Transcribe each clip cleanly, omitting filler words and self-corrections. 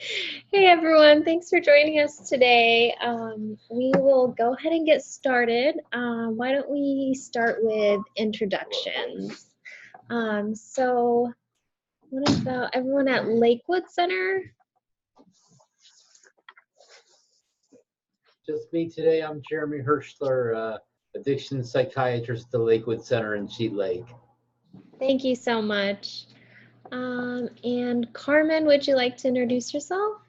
Hey everyone, thanks for joining us today. We will go ahead and get started. Why don't we start with introductions? So what about everyone at Lakewood Center? Just me today. I'm Jeremy Hirschler, addiction psychiatrist at the Lakewood Center in Sheet Lake. Thank you so much. And Carmen, would you like to introduce yourself?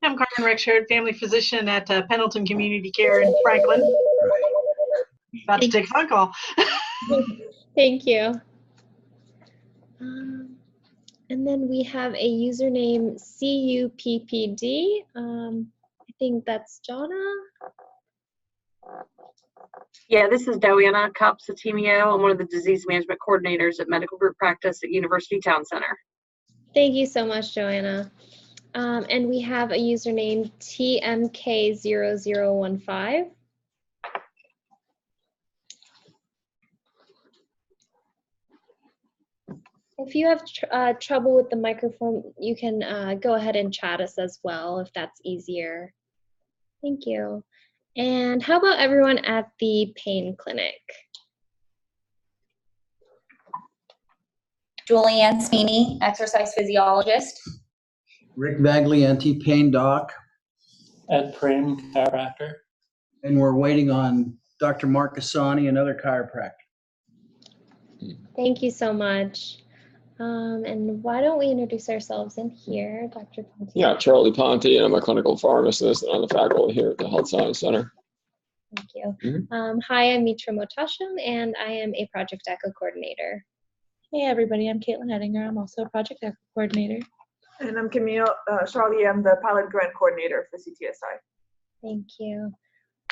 I'm Carmen Rexhard, family physician at Pendleton Community Care in Franklin. About to take a phone call. Thank you. And then we have a username CUPPD. I think that's Jonna. Yeah, this is Dowiana Copsatimio. I'm one of the disease management coordinators at Medical Group Practice at University Town Center. Thank you so much, Joanna. And we have a username TMK0015. If you have trouble with the microphone, you can go ahead and chat us as well if that's easier. Thank you. And how about everyone at the pain clinic? Julianne Sweeney, exercise physiologist. Rick Bagley, anti-pain doc. Ed Prim, chiropractor. And we're waiting on Dr. Mark Cassani, another chiropractor. Thank you so much. And why don't we introduce ourselves in here, Dr. Ponte? Yeah, Charlie Ponte, and I'm a clinical pharmacist and I'm the faculty here at the Health Science Center. Thank you. Hi, I'm Mitra Motasham, and I am a Project ECHO coordinator. Hey everybody, I'm Caitlin Hettinger. I'm also a Project ECHO coordinator. And I'm Camille Charlie. I'm the pilot grant coordinator for CTSI. Thank you.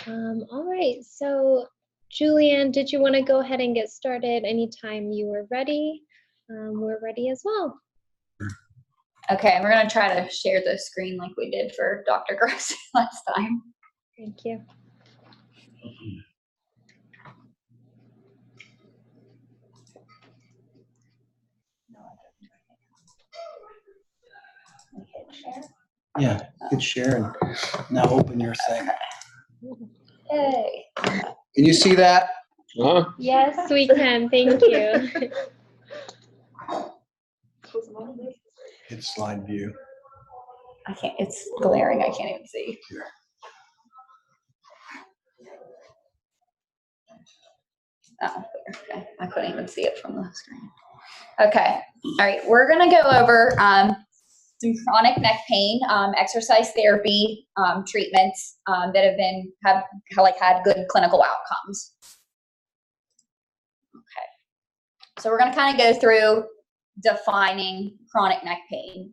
All right, so Julianne, did you want to go ahead and get started anytime you were ready? We're ready as well. Okay, we're going to try to share the screen like we did for Dr. Gross last time. Thank you. Yeah, good share. And now open your thing. Yay. Can you see that? Yes, we can. Thank you. Hit slide view. I can't, it's glaring. I can't even see. Here. Oh, okay. I couldn't even see it from the screen. Okay. All right. We're going to go over some chronic neck pain, exercise therapy treatments that have had good clinical outcomes. Okay. So we're going to kind of go through defining chronic neck pain.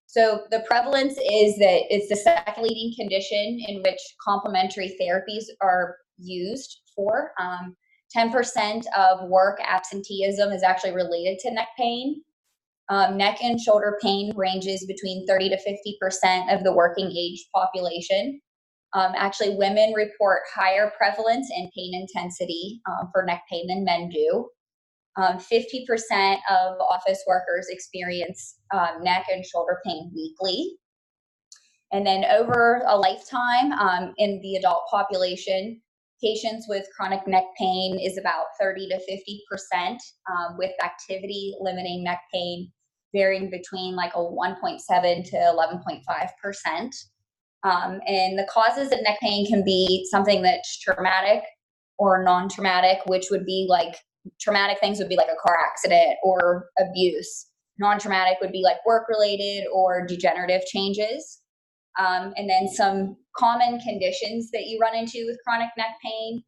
So the prevalence is that it's the second leading condition in which complementary therapies are used for. 10% of work absenteeism is actually related to neck pain. Neck and shoulder pain ranges between 30 to 50% of the working age population. Actually, women report higher prevalence and pain intensity for neck pain than men do. 50% of office workers experience neck and shoulder pain weekly. And then over a lifetime in the adult population, patients with chronic neck pain is about 30 to 50%, with activity limiting neck pain varying between like a 1.7 to 11.5%. And the causes of neck pain can be something that's traumatic or non-traumatic, which would be like traumatic things would be like a car accident or abuse. Non-traumatic would be like work-related or degenerative changes. And then some common conditions that you run into with chronic neck pain,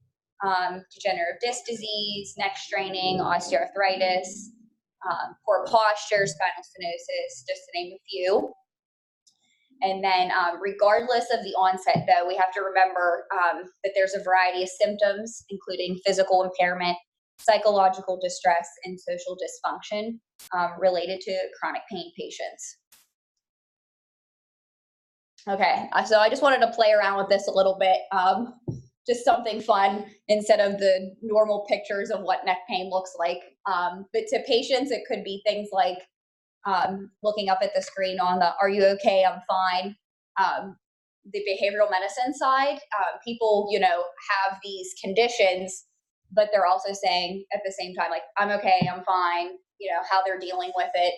degenerative disc disease, neck straining, osteoarthritis, poor posture, spinal stenosis, just to name a few. And then regardless of the onset, though, we have to remember that there's a variety of symptoms, including physical impairment, psychological distress, and social dysfunction related to chronic pain patients. Okay, so I just wanted to play around with this a little bit, just something fun instead of the normal pictures of what neck pain looks like. But to patients, it could be things like looking up at the screen on the "Are you okay? I'm fine." The behavioral medicine side, people, have these conditions, but they're also saying at the same time, like, "I'm okay, I'm fine," how they're dealing with it.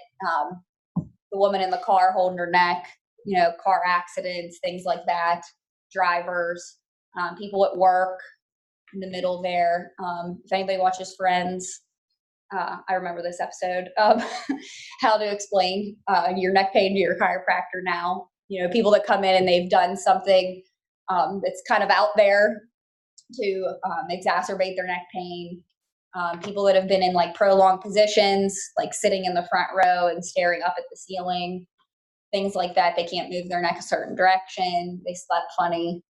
The woman in the car holding her neck, car accidents, things like that, drivers, people at work in the middle there. If anybody watches Friends, I remember this episode of how to explain your neck pain to your chiropractor now. People that come in and they've done something that's kind of out there to exacerbate their neck pain. People that have been in like prolonged positions, like sitting in the front row and staring up at the ceiling, things like that. They can't move their neck a certain direction. They slept funny.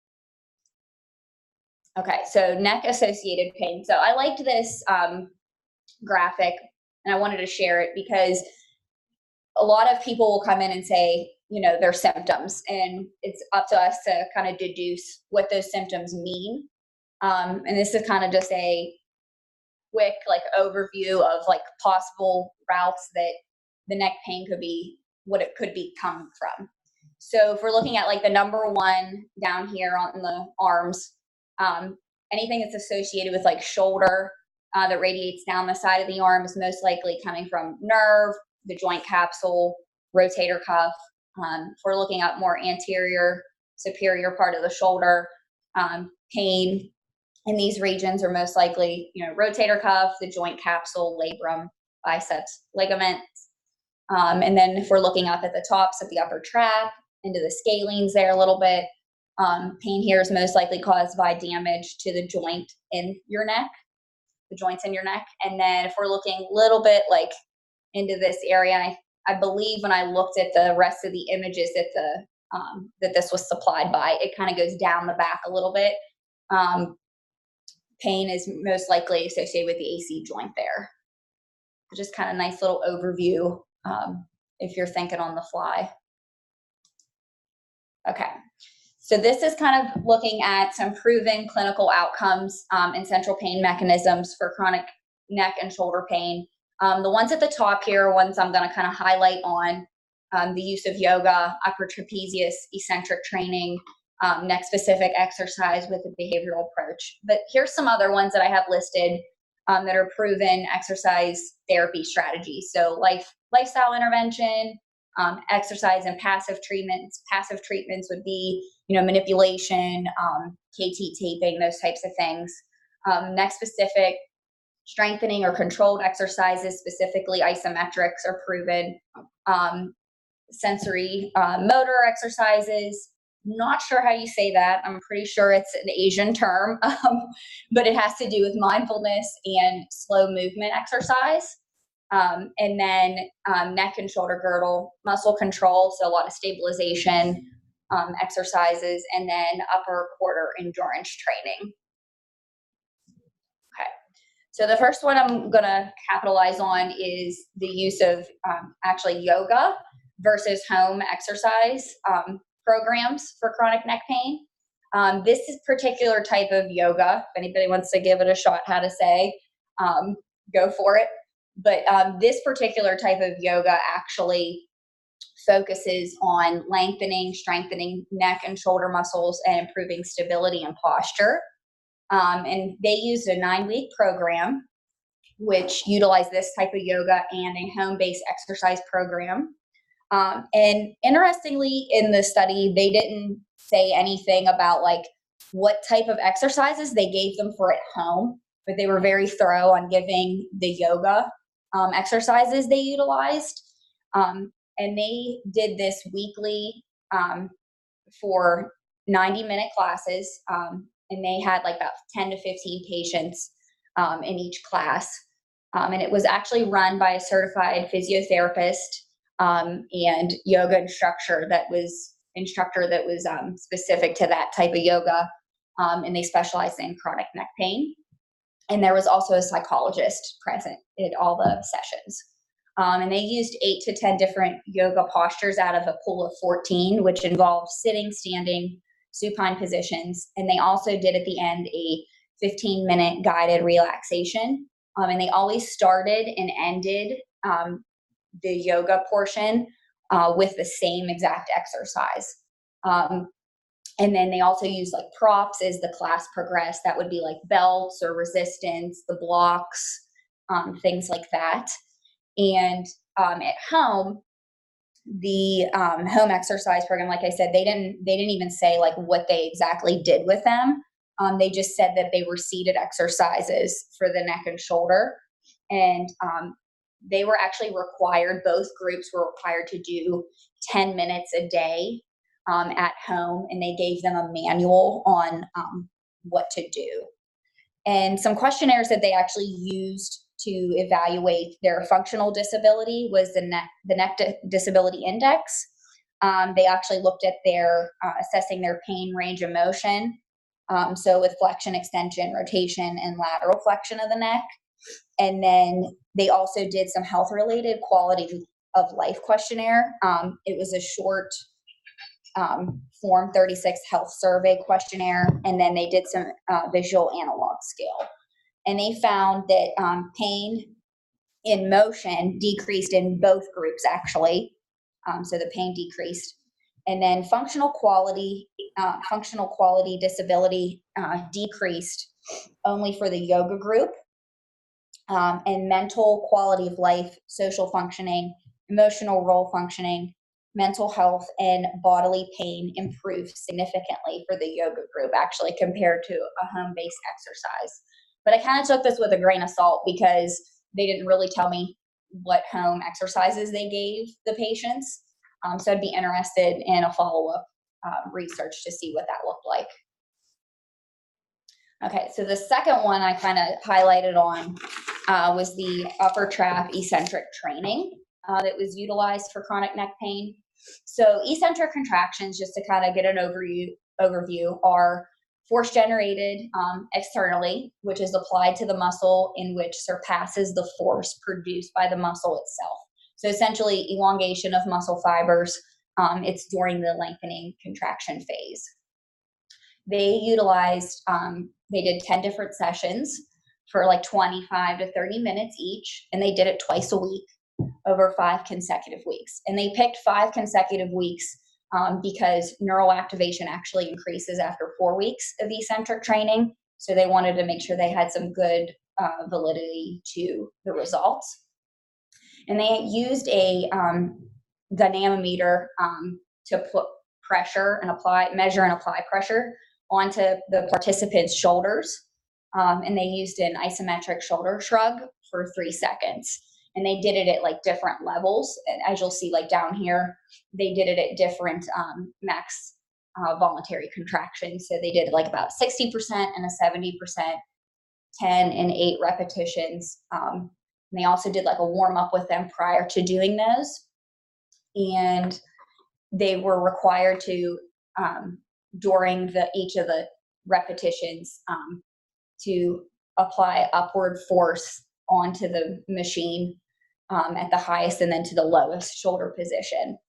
Okay, so neck associated pain. So I liked this graphic and I wanted to share it because a lot of people will come in and say, their symptoms, and it's up to us to kind of deduce what those symptoms mean. And this is kind of just a quick overview of possible routes that the neck pain could be, what it could be coming from. So if we're looking at the number one down here on the arms, anything that's associated with shoulder that radiates down the side of the arm is most likely coming from nerve, the joint capsule, rotator cuff. If we're looking at more anterior, superior part of the shoulder, pain in these regions are most likely, rotator cuff, the joint capsule, labrum, biceps, ligaments. And then if we're looking up at the tops of the upper trap, into the scalenes there a little bit, pain here is most likely caused by damage to the joint in your neck, the joints in your neck. And then if we're looking a little bit into this area, I believe when I looked at the rest of the images that that this was supplied by, it kind of goes down the back a little bit. Pain is most likely associated with the AC joint there. Just kind of nice little overview if you're thinking on the fly. Okay, so this is kind of looking at some proven clinical outcomes and central pain mechanisms for chronic neck and shoulder pain. The ones at the top here are ones I'm going to kind of highlight on the use of yoga, upper trapezius, eccentric training, neck-specific exercise with a behavioral approach. But here's some other ones that I have listed that are proven exercise therapy strategies. So lifestyle intervention, exercise and passive treatments. Passive treatments would be, manipulation, KT taping, those types of things. Neck-specific strengthening or controlled exercises, specifically isometrics, are proven. Sensory motor exercises. Not sure how you say that. I'm pretty sure it's an Asian term, but it has to do with mindfulness and slow movement exercise. And then neck and shoulder girdle, muscle control, so a lot of stabilization exercises, and then upper quarter endurance training. Okay, so the first one I'm going to capitalize on is the use of actually yoga versus home exercise programs for chronic neck pain. This is particular type of yoga. If anybody wants to give it a shot, how to say, go for it. But this particular type of yoga actually focuses on lengthening, strengthening neck and shoulder muscles and improving stability and posture. And they used a 9-week program which utilized this type of yoga and a home-based exercise program. And interestingly, in the study, they didn't say anything about what type of exercises they gave them for at home, but they were very thorough on giving the yoga exercises they utilized. And they did this weekly for 90-minute classes, and they had about 10 to 15 patients in each class. And it was actually run by a certified physiotherapist and yoga instructor that was specific to that type of yoga, and they specialized in chronic neck pain. And there was also a psychologist present at all the sessions. And they used 8 to 10 different yoga postures out of a pool of 14, which involved sitting, standing, supine positions. And they also did at the end a 15-minute guided relaxation. And they always started and ended the yoga portion with the same exact exercise. And then they also use like props as the class progressed. That would be like belts or resistance, the blocks, things like that. And at home, the home exercise program, like I said, they didn't even say like what they exactly did with them. They just said that they were seated exercises for the neck and shoulder. And they were actually required, both groups were required to do 10 minutes a day at home, and they gave them a manual on what to do. And some questionnaires that they actually used to evaluate their functional disability was the neck disability index. They actually looked at their assessing their pain range of motion. So with flexion, extension, rotation, and lateral flexion of the neck. And then they also did some health related quality of life questionnaire. It was a short Form 36 health survey questionnaire. And then they did some visual analog scale. And they found that pain in motion decreased in both groups, actually. So the pain decreased. And then functional quality disability decreased only for the yoga group. And mental quality of life, social functioning, emotional role functioning, mental health, and bodily pain improved significantly for the yoga group, actually, compared to a home-based exercise. But I kind of took this with a grain of salt because they didn't really tell me what home exercises they gave the patients. So I'd be interested in a follow-up research to see what that looked like. Okay, so the second one I kind of highlighted on was the upper trap eccentric training that was utilized for chronic neck pain. So eccentric contractions, just to kind of get an overview, are force generated externally, which is applied to the muscle in which surpasses the force produced by the muscle itself. So essentially elongation of muscle fibers, it's during the lengthening contraction phase. They utilized, they did 10 different sessions for like 25 to 30 minutes each, and they did it twice a week over 5 consecutive weeks. And they picked 5 consecutive weeks because neural activation actually increases after 4 weeks of eccentric training. So they wanted to make sure they had some good validity to the results. And they used a dynamometer to put pressure and measure and apply pressure onto the participants' shoulders. And they used an isometric shoulder shrug for 3 seconds. And they did it at like different levels. And as you'll see, like down here, they did it at different max voluntary contractions. So they did like about 60% and a 70%, 10 and 8 repetitions. And they also did like a warm up with them prior to doing those. And they were required to, during each of the repetitions, to apply upward force onto the machine at the highest and then to the lowest shoulder position.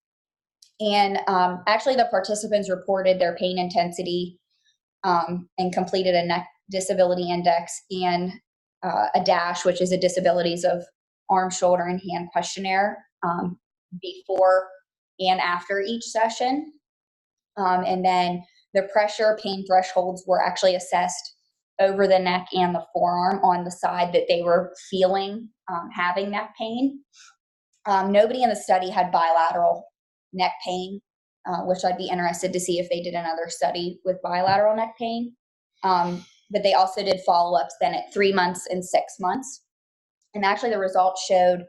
And actually the participants reported their pain intensity and completed a neck disability index and a DASH, which is a disabilities of arm, shoulder, and hand questionnaire before and after each session. And then the pressure pain thresholds were actually assessed over the neck and the forearm on the side that they were feeling having neck pain. Nobody in the study had bilateral neck pain, which I'd be interested to see if they did another study with bilateral neck pain. But they also did follow-ups then at 3 months and 6 months. And actually the results showed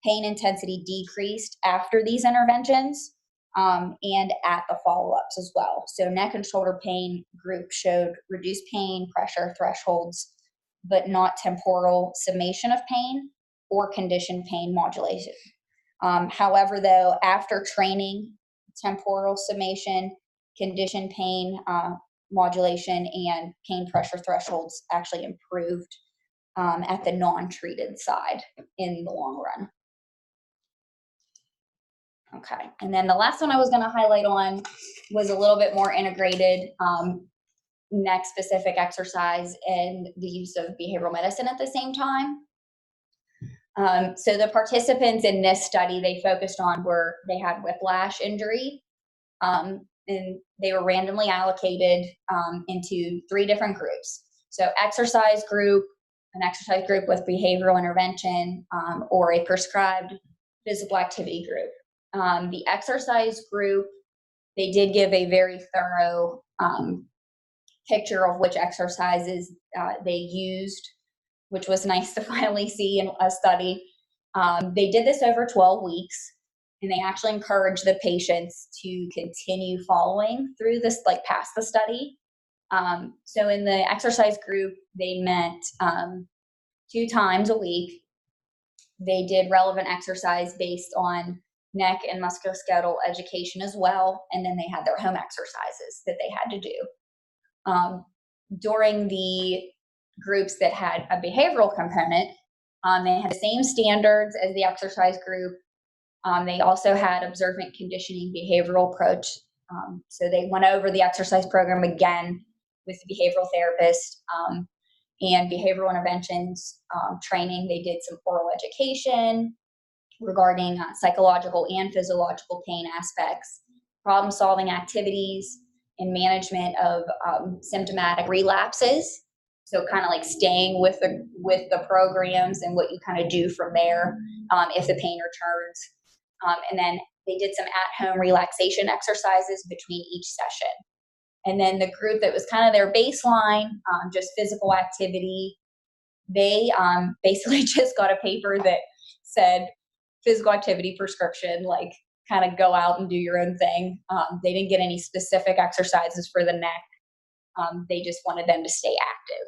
pain intensity decreased after these interventions and at the follow-ups as well. So neck and shoulder pain group showed reduced pain pressure thresholds, but not temporal summation of pain or conditioned pain modulation. However, though, after training, temporal summation, conditioned pain modulation, and pain pressure thresholds actually improved at the non-treated side in the long run. Okay, and then the last one I was going to highlight on was a little bit more integrated neck-specific exercise and the use of behavioral medicine at the same time. So the participants in this study they focused on were they had whiplash injury, and they were randomly allocated into 3 different groups. So an exercise group with behavioral intervention, or a prescribed physical activity group. The exercise group, they did give a very thorough picture of which exercises they used, which was nice to finally see in a study. They did this over 12 weeks, and they actually encouraged the patients to continue following through this, like past the study. So in the exercise group, they met 2 times a week. They did relevant exercise based on neck and musculoskeletal education as well, and then they had their home exercises that they had to do. During the groups that had a behavioral component, they had the same standards as the exercise group. They also had observant conditioning behavioral approach. So they went over the exercise program again with the behavioral therapist, and behavioral interventions training. They did some oral education regarding psychological and physiological pain aspects, problem-solving activities, and management of symptomatic relapses. So kind of like staying with the programs and what you kind of do from there if the pain returns. And then they did some at-home relaxation exercises between each session. And then the group that was kind of their baseline, just physical activity, they basically just got a paper that said physical activity prescription, like kind of go out and do your own thing. They didn't get any specific exercises for the neck. They just wanted them to stay active.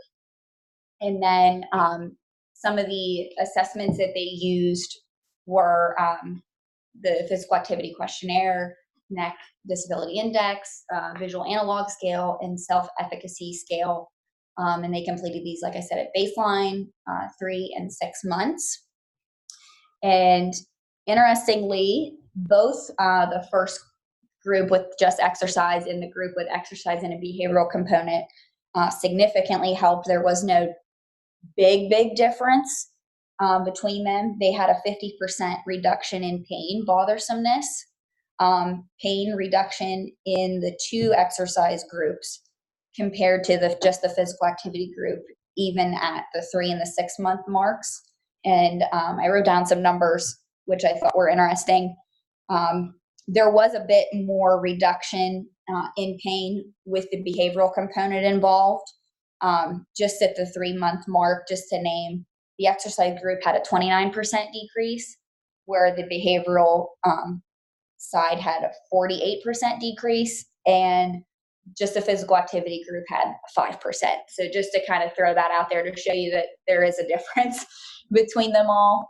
And then some of the assessments that they used were the physical activity questionnaire, neck disability index, visual analog scale, and self-efficacy scale. And they completed these, like I said, at baseline, 3 and 6 months. And interestingly, both the first group with just exercise and the group with exercise and a behavioral component significantly helped. There was no big difference between them. They had a 50% reduction in pain bothersomeness, pain reduction in the 2 exercise groups compared to just the physical activity group, even at the 3 and the 6 month marks. And I wrote down some numbers which I thought were interesting. There was a bit more reduction in pain with the behavioral component involved. Just at the 3 month mark, just to name, the exercise group had a 29% decrease, where the behavioral side had a 48% decrease, and just the physical activity group had 5%. So just to kind of throw that out there to show you that there is a difference between them all,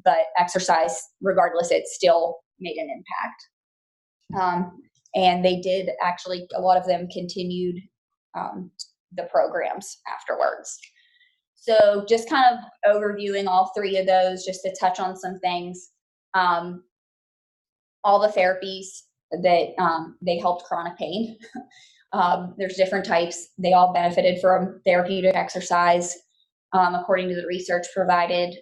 but exercise, regardless, it still made an impact. And they did actually, a lot of them continued the programs afterwards. So just kind of overviewing all 3 of those, just to touch on some things. All the therapies that they helped chronic pain. There's different types. They all benefited from therapeutic exercise. According to the research provided,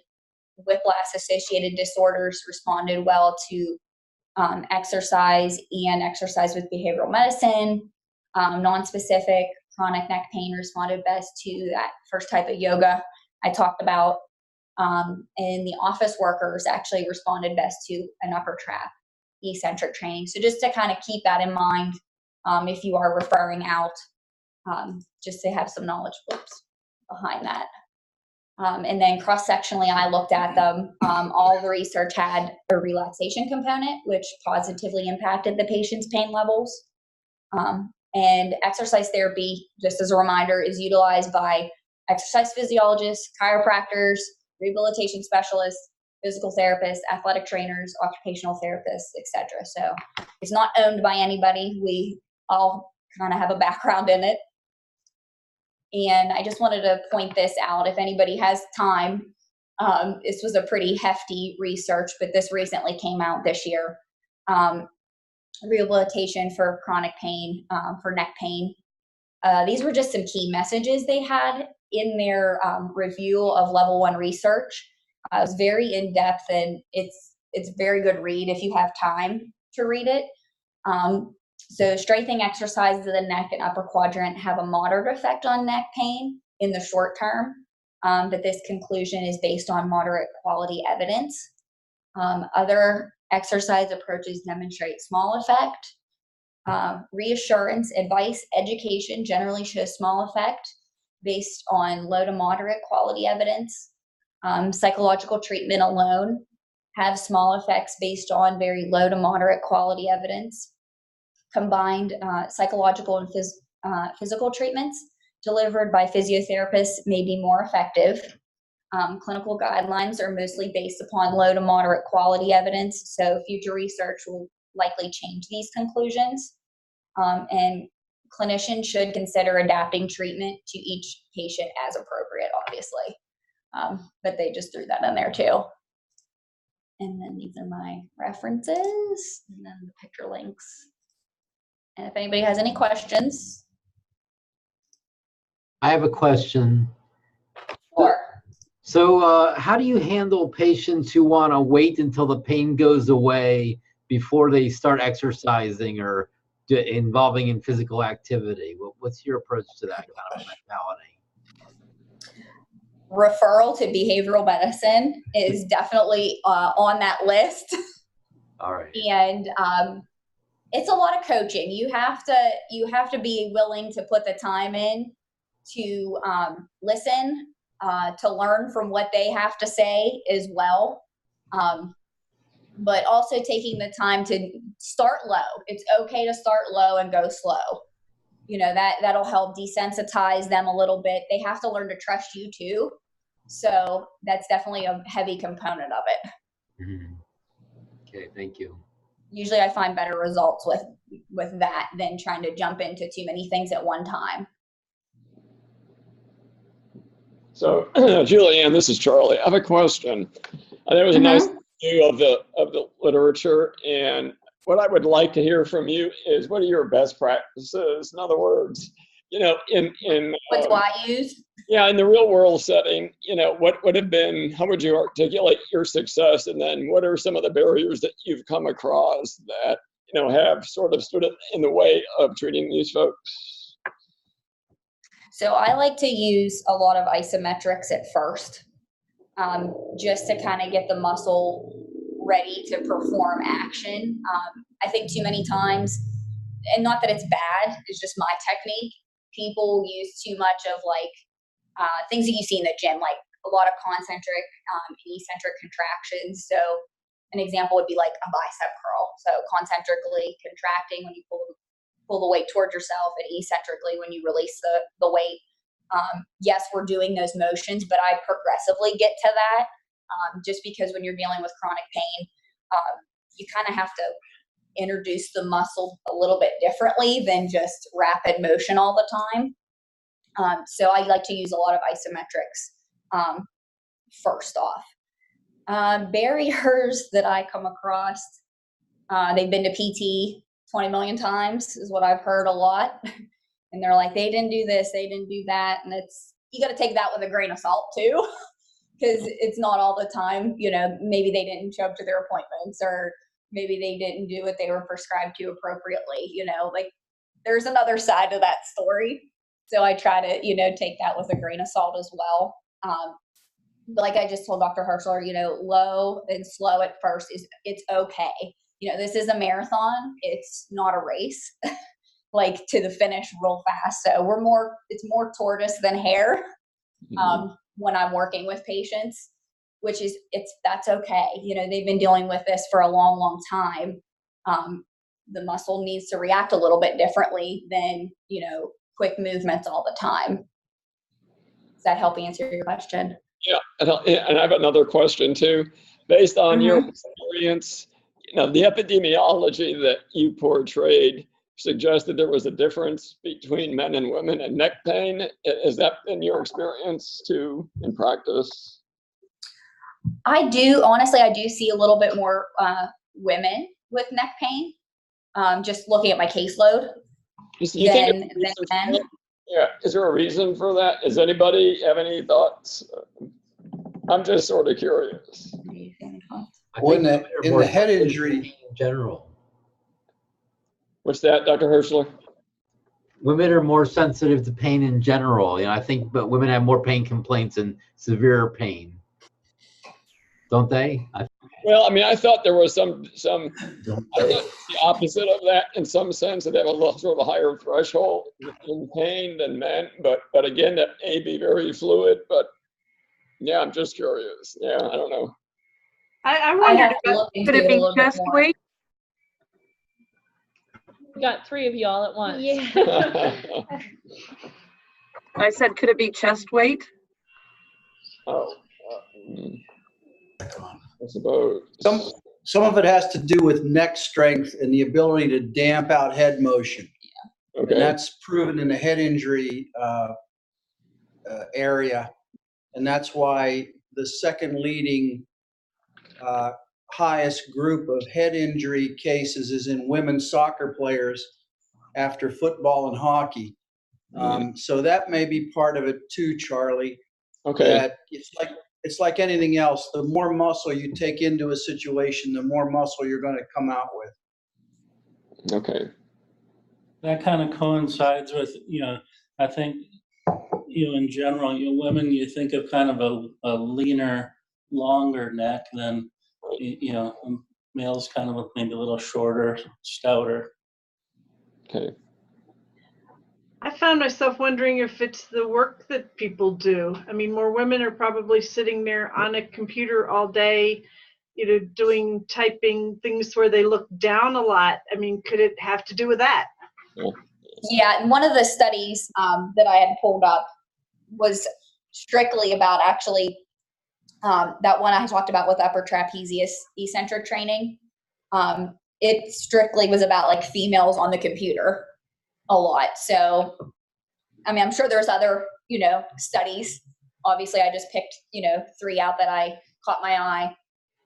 whiplash-associated disorders responded well to exercise and exercise with behavioral medicine. Non-specific chronic neck pain responded best to that first type of yoga I talked about. And the office workers actually responded best to an upper trap eccentric training. So just to kind of keep that in mind, if you are referring out, just to have some knowledge behind that. And then cross-sectionally, I looked at them. All the research had a relaxation component, which positively impacted the patient's pain levels. And exercise therapy, just as a reminder, is utilized by exercise physiologists, chiropractors, rehabilitation specialists, physical therapists, athletic trainers, occupational therapists, etc. So it's not owned by anybody. We all kind of have a background in it. And I just wanted to point this out if anybody has time. This was a pretty hefty research, but this recently came out this year. Rehabilitation for chronic pain, for neck pain. These were just some key messages they had in their review of level 1 research. It's very in-depth, and it's a very good read if you have time to read it. So strengthening exercises of the neck and upper quadrant have a moderate effect on neck pain in the short term, but this conclusion is based on moderate quality evidence. Other exercise approaches demonstrate small effect. Reassurance, advice, education generally shows small effect based on low to moderate quality evidence. Psychological treatment alone have small effects based on very low to moderate quality evidence. Combined psychological and physical treatments delivered by physiotherapists may be more effective. Clinical guidelines are mostly based upon low to moderate quality evidence, so future research will likely change these conclusions. And clinicians should consider adapting treatment to each patient as appropriate, obviously. But they just threw that in there too. And then these are my references, and then the picture links. And if anybody has any questions. I have a question. Sure. So how do you handle patients who want to wait until the pain goes away before they start exercising or involving in physical activity? What's your approach to that kind of mentality? Referral to behavioral medicine is definitely on that list. All right. And it's a lot of coaching. You have to be willing to put the time in to listen, to learn from what they have to say as well. But also taking the time to start low. It's okay to start low and go slow. You know, that'll help desensitize them a little bit. They have to learn to trust you too. So that's definitely a heavy component of it. Mm-hmm. Okay, thank you. Usually I find better results with that than trying to jump into too many things at one time. So, Julianne, this is Charlie. I have a question. There was a nice view of the literature, and what I would like to hear from you is, what are your best practices? In other words, you know, what do I use? Yeah, in the real world setting, you know, what would have been, how would you articulate your success? And then what are some of the barriers that you've come across that, you know, have sort of stood in the way of treating these folks? So I like to use a lot of isometrics at first, just to kind of get the muscle ready to perform action. I think too many times, and not that it's bad, it's just my technique, people use too much of like things that you see in the gym, like a lot of concentric and eccentric contractions. So an example would be like a bicep curl. So concentrically contracting when you pull the weight towards yourself, and eccentrically when you release the weight. Yes, we're doing those motions, but I progressively get to that, just because when you're dealing with chronic pain, you kind of have to introduce the muscle a little bit differently than just rapid motion all the time. So I like to use a lot of isometrics first off. Barriers that I come across, they've been to PT 20 million times is what I've heard a lot. And they're like, they didn't do this, they didn't do that. And you got to take that with a grain of salt too, because it's not all the time. You know, maybe they didn't show up to their appointments, or maybe they didn't do what they were prescribed to appropriately. You know, like there's another side to that story. So I try to, you know, take that with a grain of salt as well. But like I just told Dr. Herschler, you know, low and slow at first it's okay. You know, this is a marathon. It's not a race, like to the finish real fast. So it's more tortoise than hare when I'm working with patients, which is, that's okay. You know, they've been dealing with this for a long, long time. The muscle needs to react a little bit differently than, you know, quick movements all the time. Does that help answer your question? Yeah, and I have another question too. Based on your experience, you know, the epidemiology that you portrayed suggested there was a difference between men and women in neck pain. Is that in your experience too, in practice? I do see a little bit more women with neck pain, just looking at my caseload. Than men. Yeah, is there a reason for that? Does anybody have any thoughts? I'm just sort of curious. I Well, think in more the head sensitive to injury, pain in general. What's that, Dr. Hirschler? Women are more sensitive to pain in general. I think, but women have more pain complaints and severe pain, don't they? Well, I mean, I thought there was some I thought the opposite of that in some sense, that they have a little sort of a higher threshold in pain than men. But again, that may be very fluid. But yeah, I'm just curious. Yeah, I don't know. I I wondered have to about, look into Could it it a be little bit chest more. weight? We got 3 of you all at once. Yeah. I said, could it be chest weight? Oh, I suppose. some of it has to do with neck strength and the ability to damp out head motion. And Okay. that's proven in the head injury area. And that's why the second leading highest group of head injury cases is in women's soccer players after football and hockey. So that may be part of it too, Charlie. Okay. That it's like anything else. The more muscle you take into a situation, the more muscle you're going to come out with. Okay. That kind of coincides with, I think, in general, women, you think of kind of a leaner, longer neck than, males kind of look maybe a little shorter, stouter. Okay. I found myself wondering if it's the work that people do. I mean, more women are probably sitting there on a computer all day, doing typing things where they look down a lot. I mean, could it have to do with that? Yeah, and one of the studies that I had pulled up was strictly about actually that one I talked about with upper trapezius eccentric training. It strictly was about like females on the computer a lot. So, I mean, I'm sure there's other, studies. Obviously, I just picked, 3 out that I caught my eye.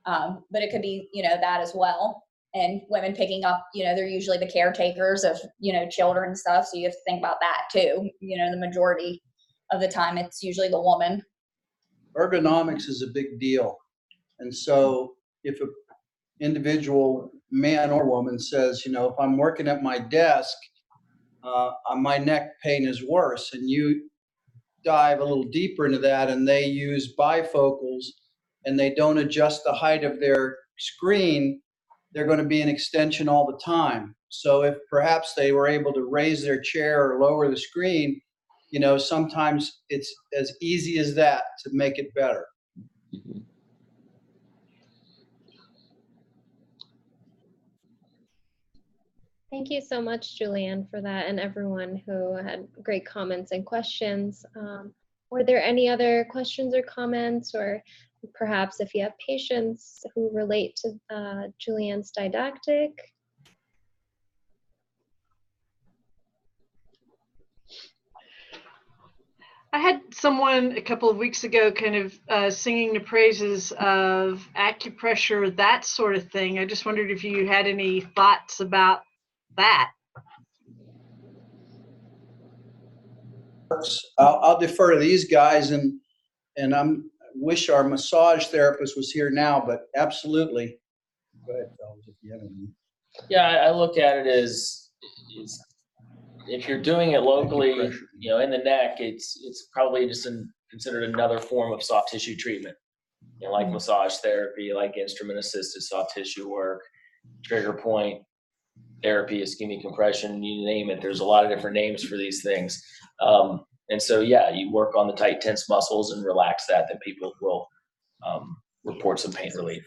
But it could be, that as well. And women picking up, they're usually the caretakers of, children and stuff. So you have to think about that too. The majority of the time, it's usually the woman. Ergonomics is a big deal. And so if an individual, man or woman, says, if I'm working at my desk, my neck pain is worse, and you dive a little deeper into that and they use bifocals and they don't adjust the height of their screen, they're going to be an extension all the time. So if perhaps they were able to raise their chair or lower the screen, sometimes it's as easy as that to make it better. Thank you so much, Julianne, for that, and everyone who had great comments and questions. Were there any other questions or comments, or perhaps if you have patients who relate to Julianne's didactic? I had someone a couple of weeks ago kind of singing the praises of acupressure, that sort of thing. I just wondered if you had any thoughts about that. I'll defer to these guys, and I wish our massage therapist was here now, but absolutely. Go ahead, fellas, if you have any. Yeah, I look at it as if you're doing it locally, in the neck, it's probably just considered another form of soft tissue treatment. Like massage therapy, like instrument assisted soft tissue work, trigger point therapy, ischemic compression, you name it. There's a lot of different names for these things. And so, yeah, you work on the tight, tense muscles and relax that, then people will report some pain relief.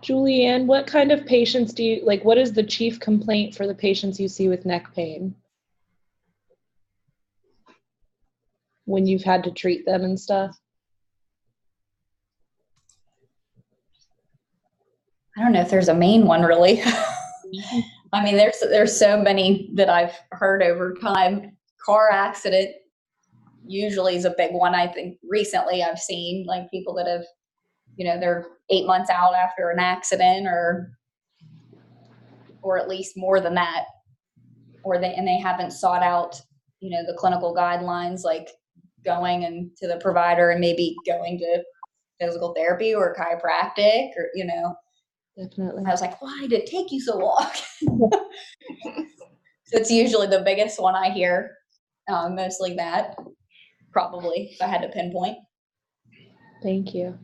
Julianne, what kind of patients do you, what is the chief complaint for the patients you see with neck pain when you've had to treat them and stuff? I don't know if there's a main one really. I mean, there's so many that I've heard over time. Car accident usually is a big one. I think recently I've seen like people that have, they're 8 months out after an accident or at least more than that. and they haven't sought out, the clinical guidelines, like going and to the provider and maybe going to physical therapy or chiropractic or, Definitely. I was like, why did it take you so long? So it's usually the biggest one I hear, mostly that, probably, if I had to pinpoint. Thank you.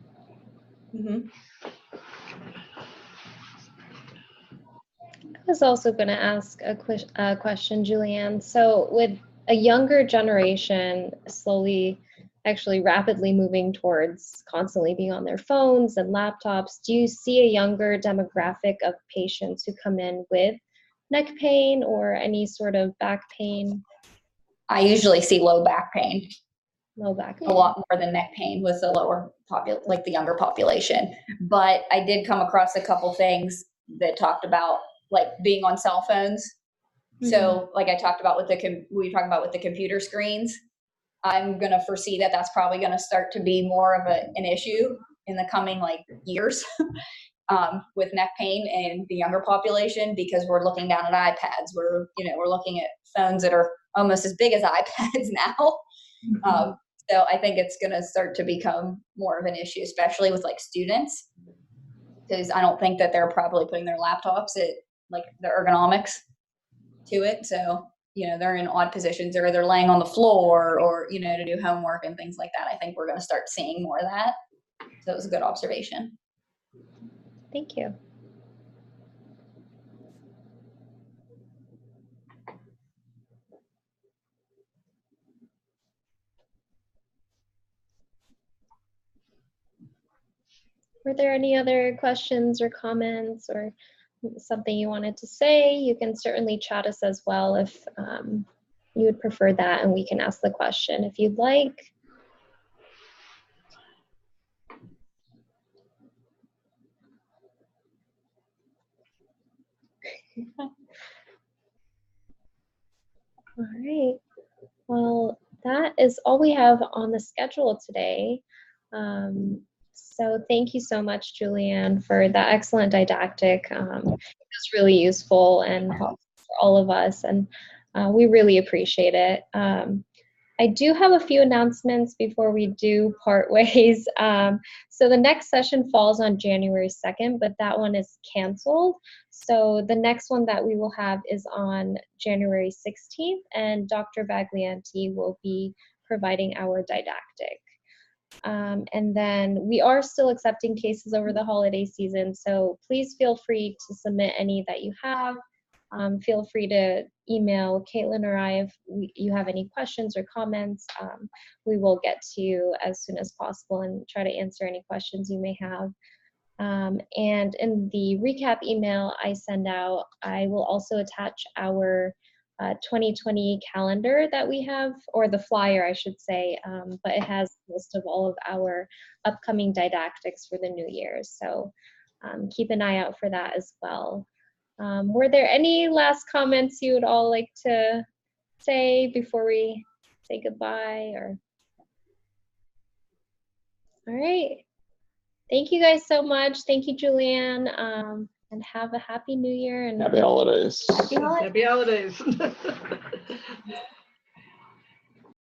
Mm-hmm. I was also going to ask a question, Julianne. So with a younger generation slowly, actually rapidly moving towards constantly being on their phones and laptops, do you see a younger demographic of patients who come in with neck pain or any sort of back pain? I usually see low back pain. Low back pain. A lot more than neck pain with the lower like the younger population. But I did come across a couple things that talked about like being on cell phones. Mm-hmm. So like I talked about with we talked about with the computer screens, I'm going to foresee that that's probably going to start to be more of an issue in the coming like years with neck pain in the younger population, because we're looking down at iPads. We're looking at phones that are almost as big as iPads now. Mm-hmm. So I think it's going to start to become more of an issue, especially with like students, because I don't think that they're probably putting their laptops at like the ergonomics to it. So, they're in odd positions, or they're laying on the floor or, to do homework and things like that. I think we're going to start seeing more of that. So it was a good observation. Thank you. Were there any other questions or comments or something you wanted to say? You can certainly chat us as well if you would prefer that, and we can ask the question if you'd like. All right. Well, that is all we have on the schedule today. So thank you so much, Julianne, for that excellent didactic. It was really useful and helpful for all of us, and we really appreciate it. I do have a few announcements before we do part ways. So the next session falls on January 2nd, but that one is canceled. So the next one that we will have is on January 16th, and Dr. Vaglianti will be providing our didactic. And then we are still accepting cases over the holiday season, so please feel free to submit any that you have. Feel free to email Caitlin or I if you have any questions or comments. We will get to you as soon as possible and try to answer any questions you may have. And in the recap email I send out, I will also attach our 2020 calendar that we have, or the flyer I should say, but it has a list of all of our upcoming didactics for the new year. So keep an eye out for that as well. Were there any last comments you would all like to say before we say goodbye? Or all right. Thank you guys so much. Thank you, Julianne. And have a happy new year and Happy holidays. Happy holidays.